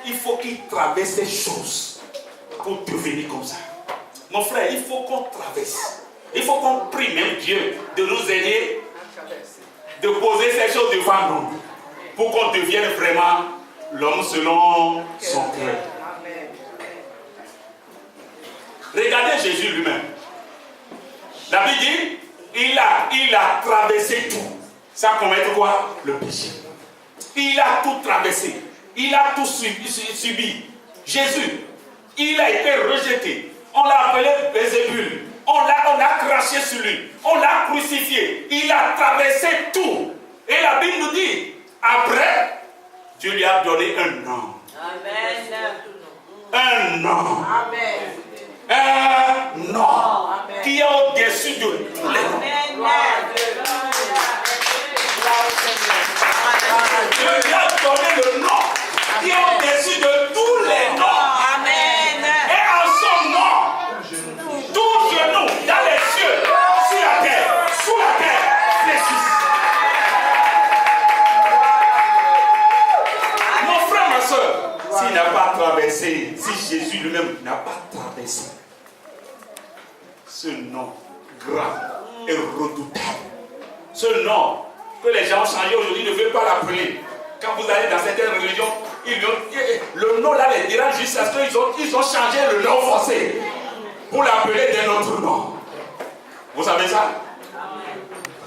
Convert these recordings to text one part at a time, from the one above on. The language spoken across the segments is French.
Il faut qu'il traverse ces choses pour devenir comme ça. Mon frère, il faut qu'on traverse. Il faut qu'on prie même Dieu de nous aider, de poser ces choses devant nous, pour qu'on devienne vraiment l'homme selon son cœur. Regardez Jésus lui-même. La Bible dit, il a traversé tout. Sans commettre quoi? Le péché. Il a tout traversé. Il a tout subi. Jésus, il a été rejeté. On l'a appelé Bézébul. On a craché sur lui. On l'a crucifié. Il a traversé tout. Et la Bible nous dit, après, Dieu lui a donné un nom. Amen. Un nom. Amen. Un nom. Amen. Qui est au-dessus de tous les noms. Dieu lui a donné le nom qui est au-dessus de tous les noms. Amen. Et en son nom, tout genou dans les cieux, sur la terre, sous la terre, fléchissent. Mon frère, ma soeur, s'il n'a pas traversé, si Jésus lui-même n'a pas traversé ce nom grand et redoutable, ce nom que les gens ont changé aujourd'hui ne veulent pas l'appeler. Quand vous allez dans certaines religions, le nom là les dérange jusqu'à ce qu'ils ont changé le nom forcé pour l'appeler d'un autre nom. Vous savez ça?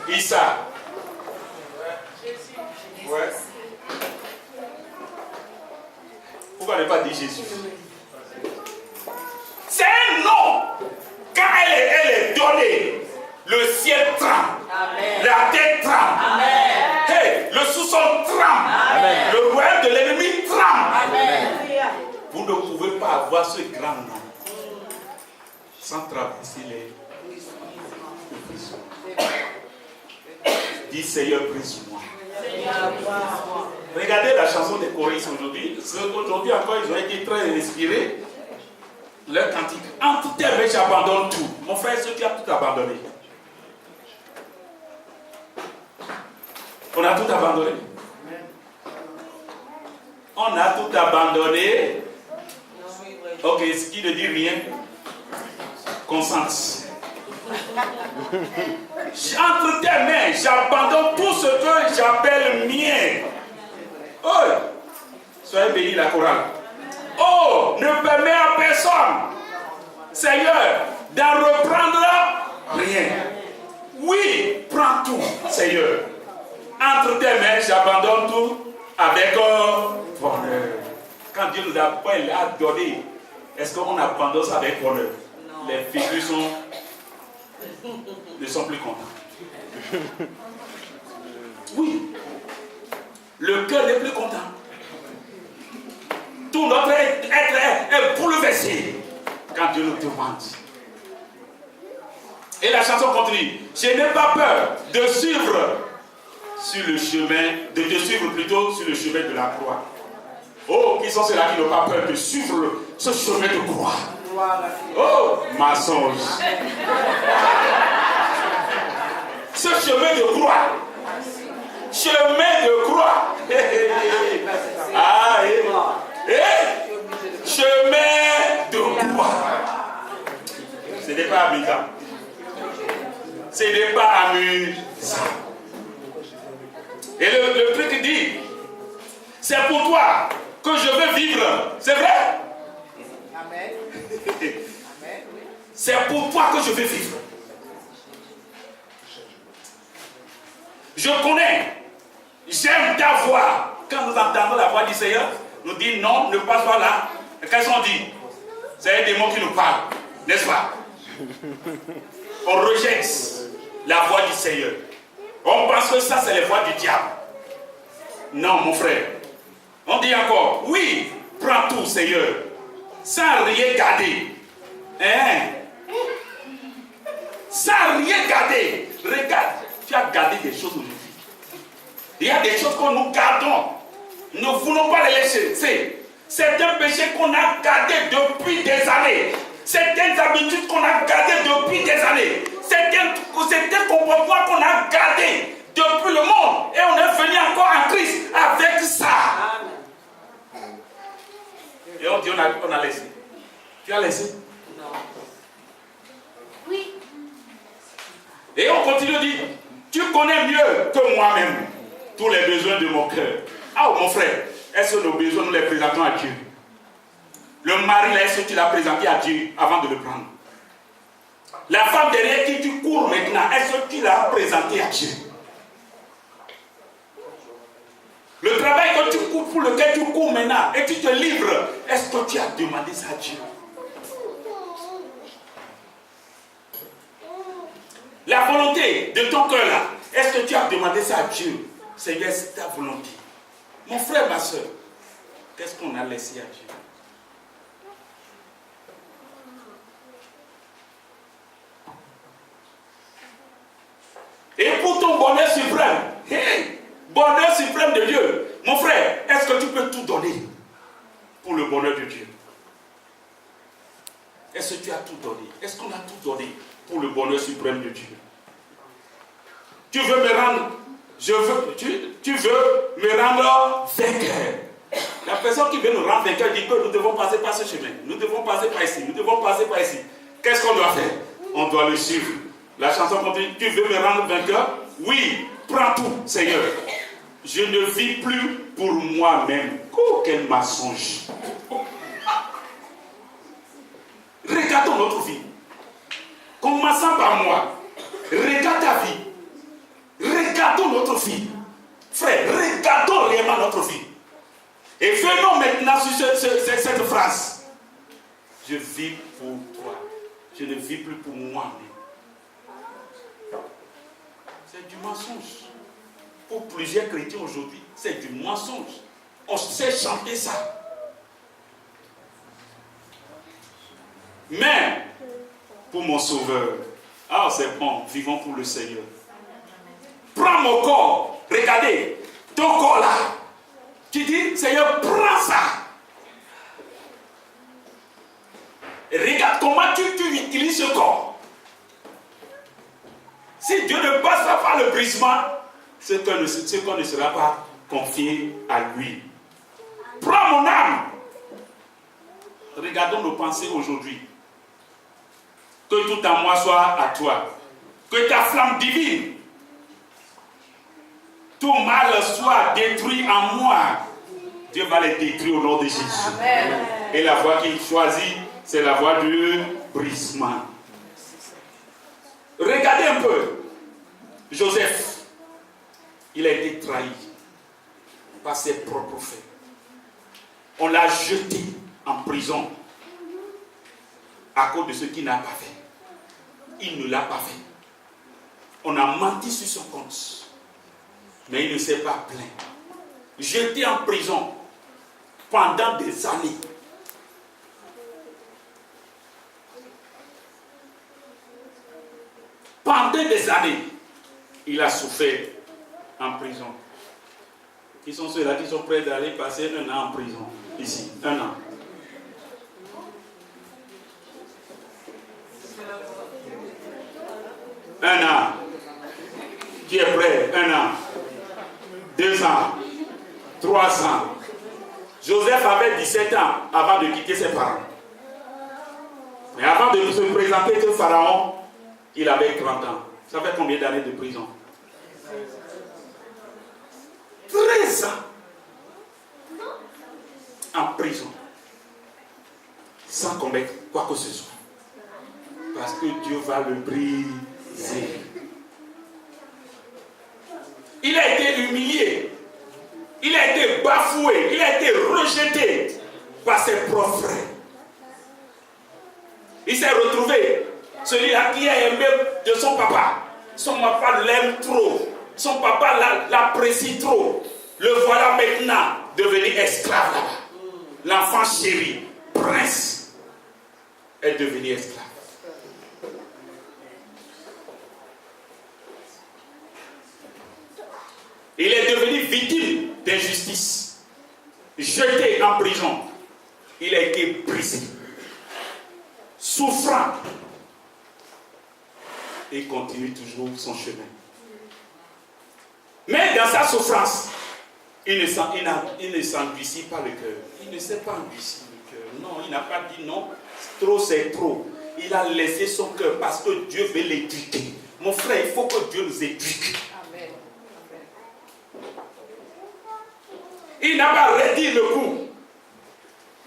Issa. Ouais. Pourquoi ne pas dire Jésus? C'est un nom. Quand elle est donnée, le ciel tremble. Amen. La terre tremble. Hey, le sous-sol tremble. Amen. Le royaume de l'ennemi tremble. Amen. Vous ne pouvez pas avoir ce grand nom sans traverser les prisons. Dis Seigneur, brise-moi. Regardez la chanson des choristes aujourd'hui. Aujourd'hui encore, ils ont été très inspirés. Leur cantique. Entre tes mains, j'abandonne tout. Mon frère, est-ce que tu as tout abandonné? On a tout abandonné. On a tout abandonné. Ok, ce qui ne dit rien, consente. Entre tes mains, j'abandonne tout ce que j'appelle mien. Oh, soyez bénis la chorale. Oh, ne permets à personne, Seigneur, d'en reprendre rien. Oui, prends tout, Seigneur. Entre tes mains, j'abandonne tout avec bonheur. Quand Dieu nous a donné, est-ce qu'on abandonne ça avec bonheur? Les figures ne sont plus contents. Oui. Le cœur n'est plus content. Tout notre être est bouleversé quand Dieu nous demande. Et la chanson continue. Je n'ai pas peur de suivre sur le chemin, de te suivre plutôt sur le chemin de la croix. Oh, qui sont ceux-là qui n'ont pas peur de suivre ce chemin de croix? Oh, mensonge. Ce chemin de croix. Chemin de croix. Ah, chemin de croix. Ce n'est pas amusant. Ce n'est pas amusant. Et le truc dit, c'est pour toi que je veux vivre. C'est vrai? Amen. C'est pour toi que je veux vivre. Je connais, j'aime ta voix. Quand nous entendons la voix du Seigneur, nous dit non, ne passe pas là. Qu'est-ce qu'on dit? C'est un démon qui nous parle, n'est-ce pas? On rejette la voix du Seigneur. On pense que ça, c'est la voix du diable. Non, mon frère. On dit encore, oui, prends tout, Seigneur, sans rien garder. Hein? Sans rien garder. Regarde, tu as gardé des choses aujourd'hui. Il y a des choses que nous gardons. Nous ne voulons pas les laisser. C'est un péché qu'on a gardé depuis des années. Certaines habitudes qu'on a gardées depuis des années. Certains comportements qu'on a gardés depuis le monde. Et on est venu encore en Christ avec ça. Et on dit on a laissé. Tu as laissé? Non. Oui. Et on continue de dire, tu connais mieux que moi-même tous les besoins de mon cœur. Ah mon frère, est-ce que nos besoins nous les présentons à Dieu? Le mari, là, est-ce que tu l'as présenté à Dieu avant de le prendre? La femme derrière qui tu cours maintenant, est-ce que tu l'as présenté à Dieu? Le travail que tu cours, pour lequel tu cours maintenant et tu te livres, est-ce que tu as demandé ça à Dieu? La volonté de ton cœur là, est-ce que tu as demandé ça à Dieu? Seigneur, c'est ta volonté. Mon frère, ma soeur, qu'est-ce qu'on a laissé à Dieu? Et pour ton bonheur suprême, bonheur suprême de Dieu, mon frère, est-ce que tu peux tout donner pour le bonheur de Dieu? Est-ce que tu as tout donné? Est-ce qu'on a tout donné pour le bonheur suprême de Dieu? Tu veux me rendre, tu veux me rendre vainqueur. La personne qui veut nous rendre vainqueur dit que nous devons passer par ce chemin, nous devons passer par ici, nous devons passer par ici. Qu'est-ce qu'on doit faire? On doit le suivre. La chanson continue, tu veux me rendre vainqueur? Oui, prends tout, Seigneur. Je ne vis plus pour moi-même. Oh, quel mensonge. Regardons notre vie. Commençons par moi. Regarde ta vie. Regardons notre vie. Frère, regardons réellement notre vie. Et venons maintenant sur cette phrase. Je vis pour toi. Je ne vis plus pour moi-même. C'est du mensonge. Pour plusieurs chrétiens aujourd'hui, c'est du mensonge. On sait chanter ça. Mais, pour mon sauveur, ah c'est bon, vivons pour le Seigneur. Prends mon corps, regardez, ton corps là. Tu dis, Seigneur, prends ça. Et regarde comment tu utilises ce corps. Si Dieu ne passe pas par le brisement, c'est qu'on ne sera pas confié à lui. Prends mon âme. Regardons nos pensées aujourd'hui. Que tout à moi soit à toi. Que ta flamme divine, tout mal soit détruit en moi. Dieu va les détruire au nom de Jésus. Amen. Et la voie qu'il choisit, c'est la voie du brisement. Regardez un peu. Joseph, il a été trahi par ses propres faits. On l'a jeté en prison à cause de ce qu'il n'a pas fait. Il ne l'a pas fait. On a menti sur son compte. Mais il ne s'est pas plaint. Jeté en prison pendant des années. Pendant des années, il a souffert en prison. Qui sont ceux-là qui sont prêts d'aller passer un an en prison? Ici, un an. Un an. Qui est prêt? Un an. 2 ans. 3 ans. Joseph avait 17 ans avant de quitter ses parents. Mais avant de se présenter au Pharaon, il avait 30 ans. Ça fait combien d'années de prison? 13 ans. En prison. Sans commettre quoi que ce soit. Parce que Dieu va le briser. Il a été humilié. Il a été bafoué. Il a été rejeté par ses propres frères. Il s'est retrouvé, celui-là qui a aimé de son papa. Son papa l'aime trop. Son papa l'apprécie trop. Le voilà maintenant devenu esclave là-bas. L'enfant chéri, prince, est devenu esclave. Il est devenu victime d'injustice. Jeté en prison. Il a été brisé. Souffrant. Et continue toujours son chemin. Mais dans sa souffrance, il ne s'endurcit pas le cœur. Il ne s'est pas endurci le Non, il n'a pas dit non. Trop, c'est trop. Il a laissé son cœur parce que Dieu veut l'éduquer. Mon frère, il faut que Dieu nous éduque. Amen. Il n'a pas redit le coup.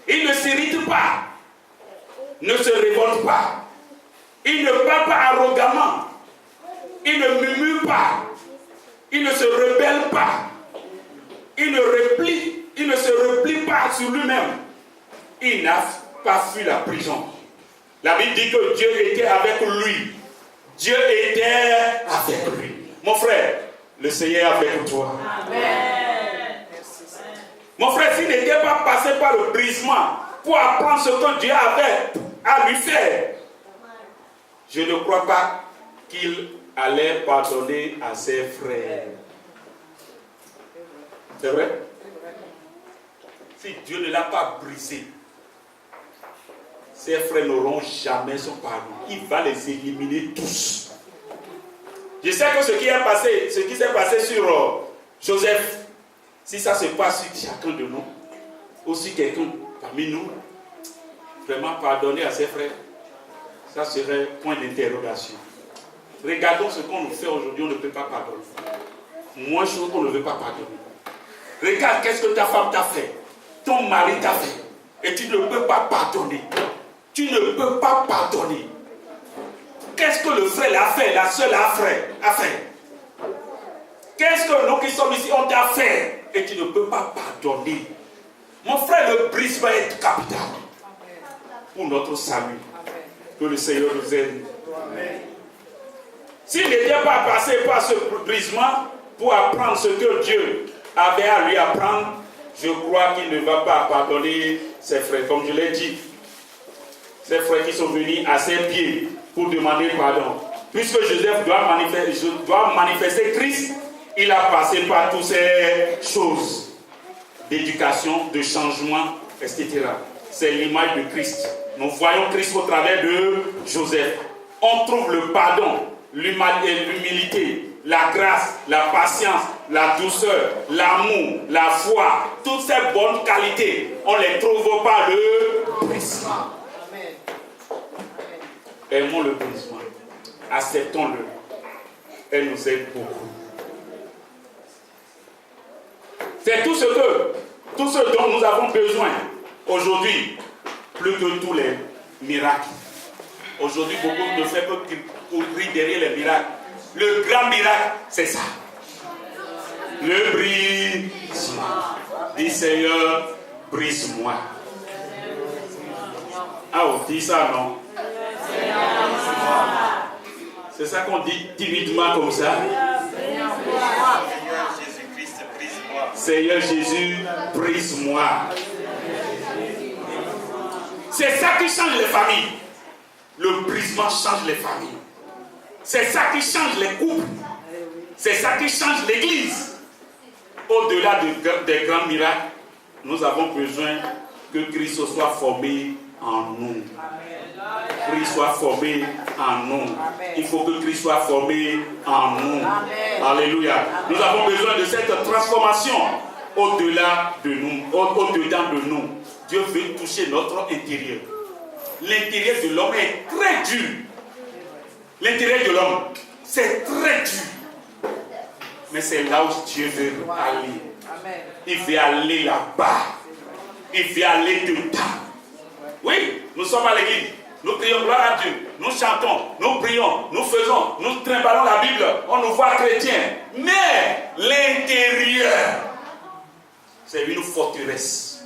Il ne s'irrite pas. Ne se révolte pas. Il ne parle pas arrogamment. Il ne murmure pas. Il ne se rebelle pas. Il ne se replie pas sur lui-même. Il n'a pas fui la prison. La Bible dit que Dieu était avec lui. Dieu était avec lui. Mon frère, le Seigneur est avec toi. Amen. Mon frère, s'il n'était pas passé par le brisement pour apprendre ce que Dieu avait à lui faire, je ne crois pas qu'il allait pardonner à ses frères. C'est vrai? Si Dieu ne l'a pas brisé, ses frères n'auront jamais son pardon. Il va les éliminer tous. Je sais que ce qui s'est passé sur Joseph, si ça se passe sur chacun de nous, aussi quelqu'un parmi nous, vraiment pardonner à ses frères, ça serait point d'interrogation. Regardons ce qu'on nous fait aujourd'hui, on ne peut pas pardonner. Moins chose qu'on ne veut pas pardonner. Regarde qu'est-ce que ta femme t'a fait, ton mari t'a fait, et tu ne peux pas pardonner. Tu ne peux pas pardonner. Qu'est-ce que le frère a fait, la sœur a fait? Qu'est-ce que nous qui sommes ici ont à faire et tu ne peux pas pardonner? Mon frère, le brisement est capital pour notre salut. Que le Seigneur nous aide. S'il n'était pas passé par ce brisement pour apprendre ce que Dieu avait à lui apprendre, je crois qu'il ne va pas pardonner ses frères. Comme je l'ai dit, ses frères qui sont venus à ses pieds pour demander pardon. Puisque Joseph doit manifester Christ, il a passé par toutes ces choses d'éducation, de changement, etc. C'est l'image de Christ. Nous voyons Christ au travers de Joseph. On trouve le pardon, l'humilité, la grâce, la patience, la douceur, l'amour, la foi. Toutes ces bonnes qualités, on les trouve par le brisement. Aimons le brisement. Acceptons-le. Elle nous aide beaucoup. C'est tout ce dont nous avons besoin aujourd'hui, plus que tous les miracles. Aujourd'hui, beaucoup ne font que courir derrière les miracles. Le grand miracle, c'est ça. Le brisement. Dis Seigneur, brise-moi. Ah, on dit ça, non? C'est ça qu'on dit timidement comme ça. Seigneur Jésus, brise-moi. C'est ça qui change les familles. Le brisement change les familles. C'est ça qui change les couples. C'est ça qui change l'église. Au-delà des grands miracles, nous avons besoin que Christ soit formé en nous. Christ soit formé en nous. Il faut que Christ soit formé en nous. Alléluia. Nous avons besoin de cette transformation au-delà de nous, au-dedans de nous. Dieu veut toucher notre intérieur. L'intérieur de l'homme est très dur. L'intérieur de l'homme, c'est très dur. Mais c'est là où Dieu veut aller. Il veut aller là-bas. Il veut aller dedans. Oui, nous sommes à l'église. Nous prions gloire à Dieu. Nous chantons, nous prions, nous faisons, nous trimballons la Bible. On nous voit chrétiens. Mais l'intérieur, c'est une forteresse.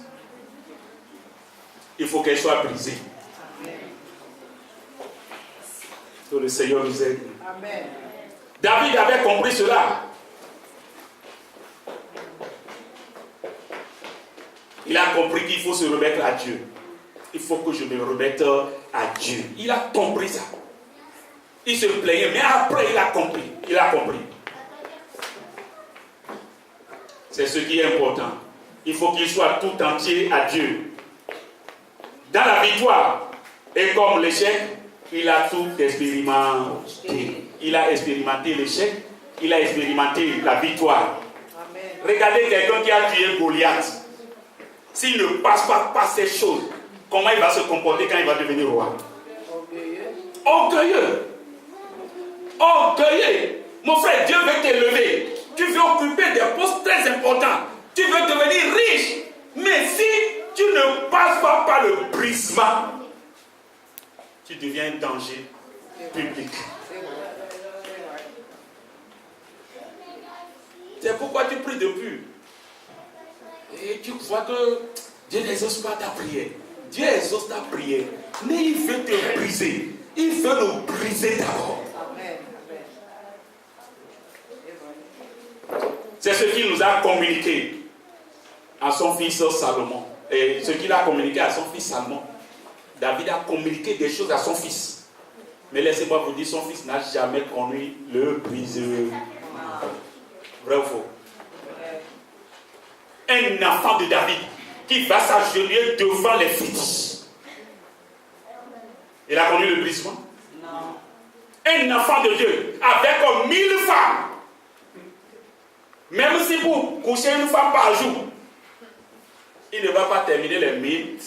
Il faut qu'elle soit brisée. Que le Seigneur nous aide. Amen. David avait compris cela. Il a compris qu'il faut se remettre à Dieu. Il faut que je me remette à Dieu. Il a compris ça. Il se plaignait, mais après il a compris. Il a compris. C'est ce qui est important. Il faut qu'il soit tout entier à Dieu. Dans la victoire, et comme l'échec, il a tout expérimenté. Il a expérimenté l'échec, il a expérimenté la victoire. Amen. Regardez quelqu'un qui a tué Goliath. S'il ne passe pas par ces choses, comment il va se comporter quand il va devenir roi? Orgueilleux. Orgueilleux. Mon frère, Dieu veut t'élever. Tu veux occuper des postes très importants. Tu veux devenir riche. Mais si tu ne passes pas par le brisement, tu deviens un danger public. C'est pourquoi tu pries depuis. Et tu vois que Dieu n'exauce pas ta prière. Dieu exauce ta prière. Mais il veut te briser. Il veut nous briser d'abord. C'est ce qu'il nous a communiqué à son fils Salomon. Et ce qu'il a communiqué à son fils Salomon. David a communiqué des choses à son fils. Mais laissez-moi vous dire, son fils n'a jamais connu le briseur. Vrai ou faux? Un enfant de David qui va s'agenouiller devant les fétiches. Il a connu le brisement? Non. Un enfant de Dieu avec 1000 femmes. Même si vous couchez une femme par jour, il ne va pas terminer les 1000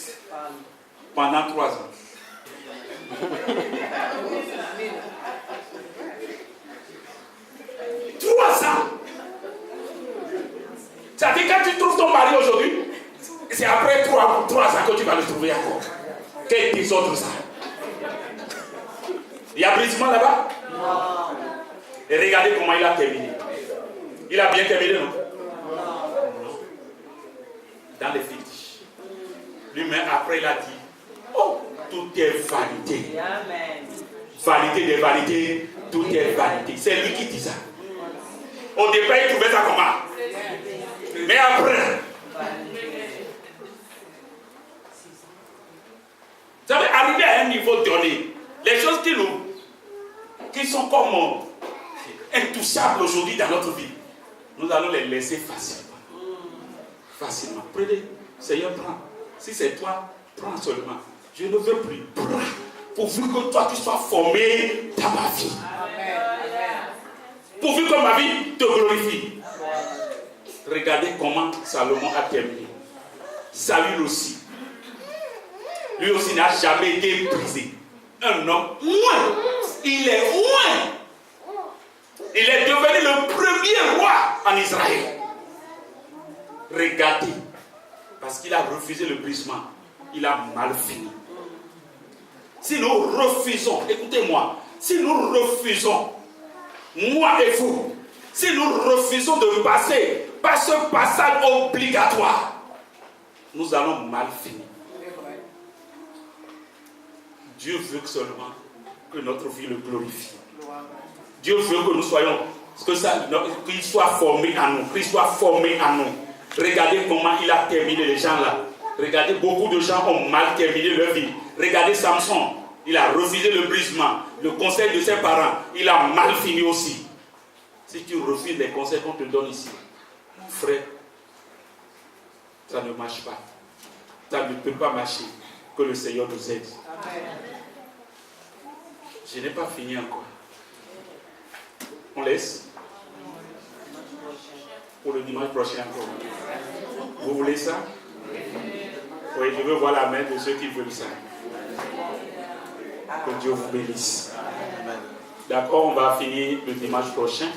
pendant 3 ans. Ça dit quand tu trouves ton mari aujourd'hui, c'est après 3 ans que tu vas le trouver encore. Quel désordre ça? Il y a brisement là-bas? Non. Et regardez comment il a terminé. Il a bien terminé, non? Non. Dans les fétiches. Lui-même, après, il a dit, oh, tout est vanité. Amen. Vanité des vanités, tout est vanité. C'est lui qui dit ça. Au départ, il trouvait ça comment? Mais après, vous savez, arriver à un niveau donné, les choses qui sont comme intouchables aujourd'hui dans notre vie, nous allons les laisser facilement. Facilement. Prenez, Seigneur, prends. Si c'est toi, prends seulement. Je ne veux plus. Prends. Pourvu que toi, tu sois formé dans ma vie. Pourvu que ma vie te glorifie. Regardez comment Salomon a terminé. Saül aussi. Lui aussi n'a jamais été brisé. Un homme loin. Il est loin. Il est devenu le premier roi en Israël. Regardez. Parce qu'il a refusé le brisement. Il a mal fini. Si nous refusons, écoutez-moi, si nous refusons, moi et vous, si nous refusons de passer par ce passage obligatoire, nous allons mal finir. Dieu veut seulement que notre vie le glorifie. Dieu veut que nous soyons, qu'il soit formé en nous, qu'il soit formé en nous. Regardez comment il a terminé les gens là. Regardez, beaucoup de gens ont mal terminé leur vie. Regardez Samson, il a refusé le brisement, le conseil de ses parents, il a mal fini aussi. Si tu refuses les conseils qu'on te donne ici, frère, ça ne marche pas. Ça ne peut pas marcher. Que le Seigneur nous aide. Amen. Je n'ai pas fini encore. On laisse pour le dimanche prochain encore. Vous voulez ça? Oui, je veux voir la main de ceux qui veulent ça. Que Dieu vous bénisse. D'accord, on va finir le dimanche prochain.